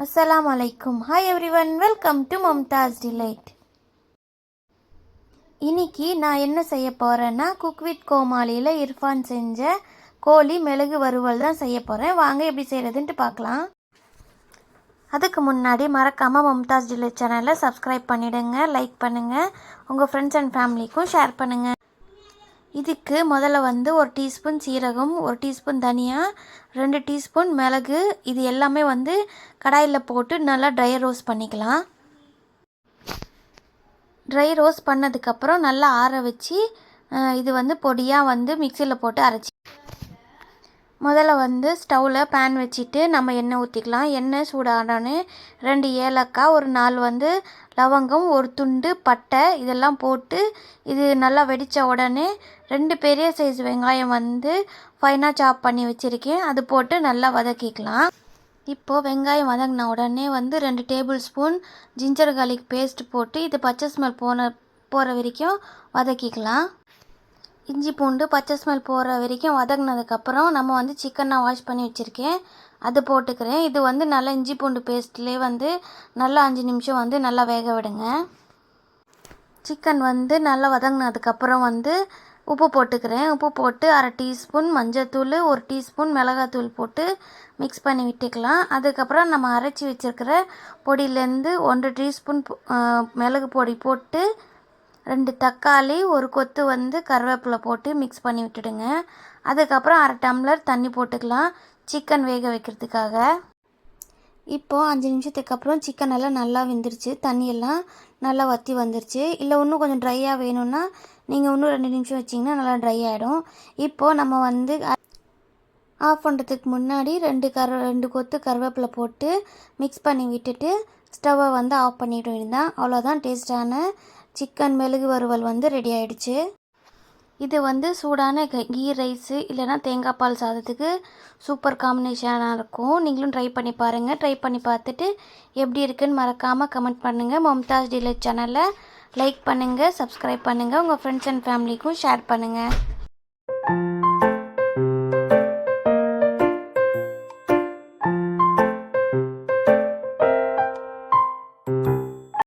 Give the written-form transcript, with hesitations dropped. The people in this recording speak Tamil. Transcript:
Assalamu alaikum. Hi everyone, welcome to Mumtaz Delight. இன்னைக்கு நான் என்ன செய்ய போறேன்னா குக் வித் கோமாளியில் இர்ஃபான் செஞ்ச கோழி மிளகு வறுவல் தான் செய்ய போகிறேன். வாங்க எப்படி செய்கிறதுன்ட்டு பார்க்கலாம். அதுக்கு முன்னாடி மறக்காமல் மும்தாஸ் டிலைட் சேனலை சப்ஸ்கிரைப் பண்ணிவிடுங்க, லைக் பண்ணுங்கள், உங்கள் ஃப்ரெண்ட்ஸ் அண்ட் ஃபேமிலிக்கும் ஷேர் பண்ணுங்கள். இதுக்கு முதல்ல ஒரு டீஸ்பூன் சீரகம், ஒரு டீஸ்பூன் தனியா, 2 டீஸ்பூன் மிளகு, இது எல்லாமே கடாயில் போட்டு நல்லா ட்ரை ரோஸ்ட் பண்ணிக்கலாம். ட்ரை ரோஸ்ட் பண்ணதுக்கப்புறம் நல்லா ஆற வச்சு இது பொடியாக மிக்சியில் போட்டு அரைச்சி முதல்ல ஸ்டவ்வில் பேன் வச்சுட்டு நம்ம எண்ணெய் ஊற்றிக்கலாம். எண்ணெய் சூடானோன்னு 2 ஏலக்காய், ஒரு 4 லவங்கம், ஒரு துண்டு பட்டை இதெல்லாம் போட்டு இது நல்லா வெடித்த உடனே 2 பெரிய சைஸ் வெங்காயம் ஃபைனாக சாப் பண்ணி வச்சுருக்கேன், அது போட்டு நல்லா வதக்கிக்கலாம். இப்போது வெங்காயம் வதங்கின உடனே 2 tablespoon ginger garlic paste போட்டு இது பச்சை ஸ்மெல் போகிற வரைக்கும் வதக்கிக்கலாம். இஞ்சி பூண்டு பச்சை ஸ்மெல் போகிற வரைக்கும் வதங்கினதுக்கப்புறம் நம்ம சிக்கனை வாஷ் பண்ணி வச்சுருக்கேன், அது போட்டுக்கிறேன். இது நல்லா இஞ்சி பூண்டு பேஸ்ட்லேயே நல்லா 5 நிமிஷம் நல்லா வேக விடுங்க. சிக்கன் நல்லா வதங்கினதுக்கப்புறம் உப்பு போட்டுக்கிறேன். உப்பு போட்டு 1/2 டீஸ்பூன் மஞ்சள்தூள், 1 டீஸ்பூன் மிளகாத்தூள் போட்டு மிக்ஸ் பண்ணி விட்டுக்கலாம். அதுக்கப்புறம் நம்ம அரைச்சி வச்சுருக்கிற பொடியிலேருந்து 1 டீஸ்பூன் மிளகு பொடி போட்டு 2 தக்காளி, ஒரு கொத்து கருவேப்பிலை போட்டு மிக்ஸ் பண்ணி விட்டுடுங்க. அதுக்கப்புறம் 1/2 டம்ளர் தண்ணி போட்டுக்கலாம் சிக்கன் வேக வைக்கிறதுக்காக. இப்போது 5 நிமிஷத்துக்கு அப்புறம் சிக்கன் எல்லாம் நல்லா வெந்துருச்சு, தண்ணியெல்லாம் நல்லா வற்றி வந்துருச்சு. இல்லை இன்னும் கொஞ்சம் ட்ரையாக வேணும்னா நீங்கள் இன்னும் 2 நிமிஷம் வச்சிங்கன்னா நல்லா ட்ரை ஆகிடும். இப்போது நம்ம ஆஃப் பண்ணுறதுக்கு முன்னாடி 2 கொத்து கருவேப்பிலை போட்டு மிக்ஸ் பண்ணி விட்டுட்டு ஸ்டவ்வை ஆஃப் பண்ணிவிட வேண்டியதான். அவ்வளோதான், டேஸ்டான சிக்கன் மிளகு வறுவல் ரெடி ஆகிடுச்சு. இது சூடான கீ ரைஸு இல்லைனா தேங்காய் பால் சாதத்துக்கு சூப்பர் காம்பினேஷனாக இருக்கும். நீங்களும் ட்ரை பண்ணி பாருங்கள். ட்ரை பண்ணி பார்த்துட்டு எப்படி இருக்குன்னு மறக்காமல் கமெண்ட் பண்ணுங்கள். மும்தாஸ் டிலைட் சேனலை லைக் பண்ணுங்கள், சப்ஸ்கிரைப் பண்ணுங்கள், உங்கள் ஃப்ரெண்ட்ஸ் அண்ட் ஃபேமிலிக்கும் ஷேர் பண்ணுங்கள்.